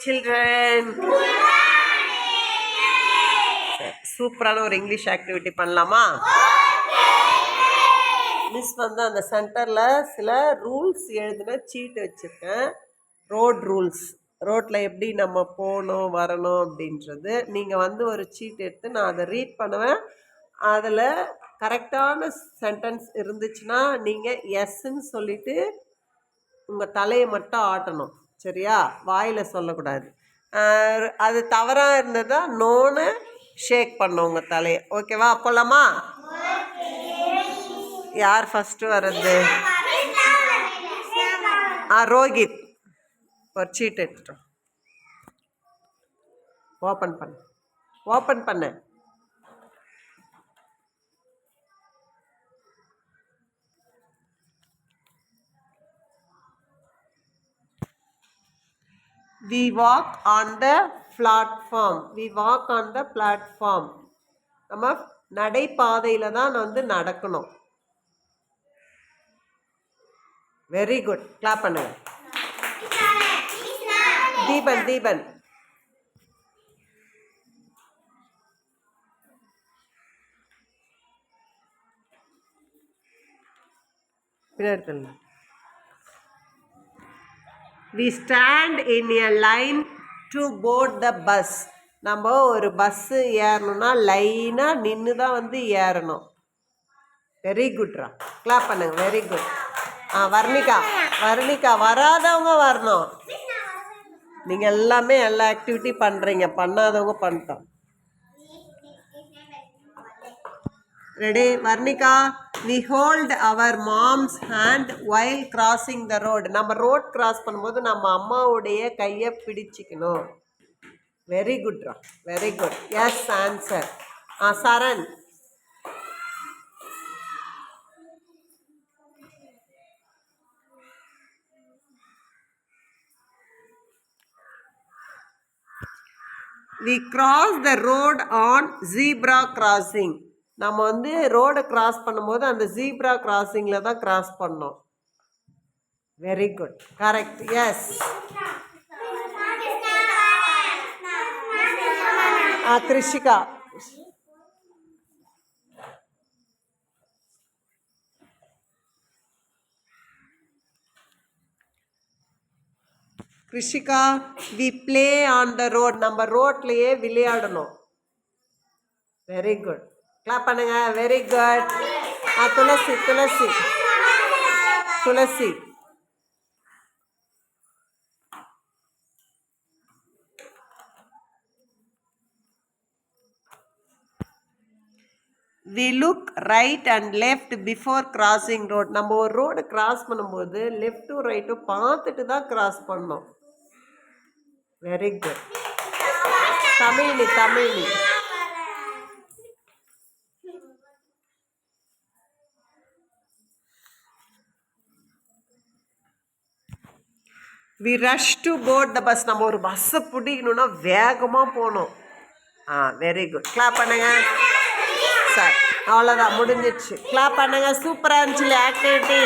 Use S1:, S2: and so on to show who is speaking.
S1: children. சூப்பரான ஒரு English activity பண்ணலாமா? மிஸ் வந்து அந்த சென்டரில் சில ரூல்ஸ் எழுதின சீட்டு வச்சுருக்கேன். ரோட் ரூல்ஸ், ரோட்டில் எப்படி நம்ம போகணும் வரணும் அப்படின்றது. நீங்கள் வந்து ஒரு சீட் எடுத்து நான் அதை ரீட் பண்ணுவேன். அதில் கரெக்டான சென்டென்ஸ் இருந்துச்சுன்னா நீங்கள் எஸ்ன்னு சொல்லிவிட்டு உங்கள் தலையை மட்டும் ஆட்டணும், சரியா? வாயில் சொல்லக்கூடாது. அது தவறாக இருந்ததா நோன்னு ஷேக் பண்ணும் உங்கள் தலையை. ஓகேவா? போகலாமா? யார் ஃபஸ்ட்டு வர்றது? ரோஹித் ஒரு சீட் எடுத்துட்டோம். ஓப்பன் பண்ண We walk on the platform. நம்ம நடைபாதையில் தான் வந்து நடக்கணும். Very good. கிளாப் பண்ணுங்க. தீபன் பின்னாடி. We stand in a line to board the bus. நம்ம ஒரு பஸ்ஸு ஏறணும்னா லைனாக நின்று தான் வந்து ஏறணும். வெரி குட்ரா. கிளாப் பண்ணுங்க. Very good. வர்ணிகா வராதவங்க வரணும். நீங்கள் எல்லாமே எல்லா ஆக்டிவிட்டி பண்ணுறீங்க, பண்ணாதவங்க பண்ணிட்டோம். Ready? Varnika, we hold our mom's hand while crossing the road. நம்ம ரோட் கிராஸ் பண்ணும்போது நம்ம அம்மாவுடைய கையை பிடிச்சிக்கணும். வெரி குட்ரா. Very good. Yes answer. Saran. We cross the road on zebra crossing. நம்ம வந்து ரோடை கிராஸ் பண்ணும்போது அந்த ஜீப்ரா கிராசிங்கில் தான் கிராஸ் பண்ணோம். Very good. Correct. Yes. Krishika. Krishika, we play on the road. நம்ம ரோட்லேயே விளையாடணும். Very good. கிளாப் பண்ணுங்க. Very good. Thulasi. We look right and left before crossing road. நம்ம ஒரு ரோடு கிராஸ் பண்ணும்போது லெஃப்ட்டும் ரைட்டும் பார்த்துட்டு தான் கிராஸ் பண்ணோம். Very good. Tamizhi. We rush to board the bus. நம்ம ஒரு பஸ்ஸை பிடிக்கணும்னா வேகமாக போகணும். Very good. கிளாப் பண்ணுங்க. சார் அவ்வளோதான், முடிஞ்சிடுச்சு. கிளாப் பண்ணுங்க. சூப்பராக இருந்துச்சு ஆக்டிவிட்டி.